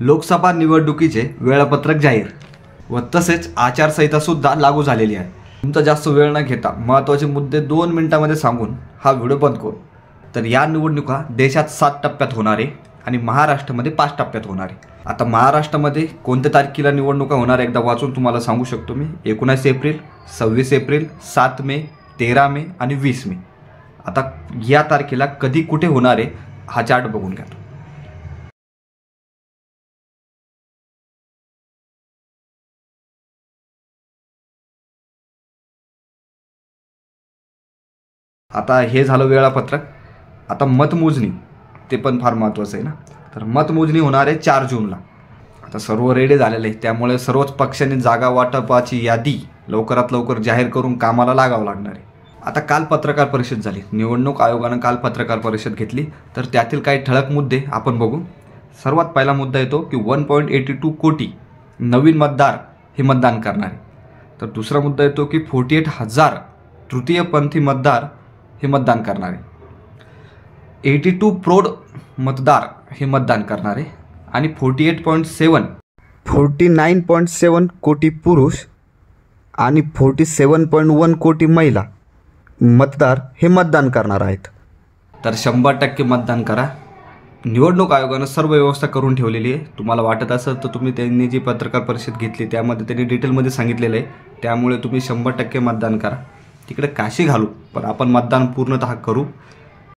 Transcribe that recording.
लोकसभा निवडणुकीचे वेळापत्रक जाहीर व तसेच आचारसंहिता सुद्धा लागू झालेली आहे। तुमचा जास्त वेळ न घेता महत्त्वाचे मुद्दे 2 मिनिटांमध्ये सांगून हा व्हिडिओ बंद करू। तर या निवडणुका देशात 7 टप्प्यात होणार आहे आणि महाराष्ट्रामध्ये 5 टप्प्यात होणार आहे। आता महाराष्ट्रामध्ये कोणत्या तारखेला निवडणुका होणार एकदा वाचून तुम्हाला सांगू शकतो मी। 19 एप्रिल, 26 एप्रिल, 7 मे, 13 मे आणि 20 मे। आता या तारखेला कधी कुठे होणार आहे हा चार्ट बघून घ्या। आता हे झालं वेळापत्रक। आता मतमोजणी ते पण फार महत्त्वाचं आहे ना। तर मतमोजणी होणार आहे 4 जूनला। आता सर्व रेडी झालेले आहे, त्यामुळे सर्वच पक्षांनी जागा वाटपाची यादी लवकरात लवकर जाहीर करून कामाला लागावं लागणार आहे। आता काल पत्रकार परिषद झाली, निवडणूक आयोगानं काल पत्रकार परिषद घेतली। तर त्यातील काही ठळक मुद्दे आपण बघू। सर्वात पहिला मुद्दा येतो की 1.82 कोटी नवीन मतदार हे मतदान करणार आहे। तर दुसरा मुद्दा येतो की 48,000 तृतीयपंथी मतदार हे मतदान करणार आहे। 82 प्रौढ मतदार हे मतदान करणार आहे आणि 49.7 कोटी पुरुष आणि 47.1 कोटी महिला मतदार हे मतदान करणार आहेत। तर 100% मतदान करा। निवडणूक आयोगानं सर्व व्यवस्था करून ठेवलेली आहे। तुम्हाला वाटत असेल तर तुम्ही त्यांनी जी पत्रकार परिषद घेतली त्यामध्ये त्यांनी डिटेलमध्ये सांगितलेलं आहे, त्यामुळे तुम्ही 100% मतदान करा। तिकडे काशी घालू पण आपण मतदान पूर्णतः करू।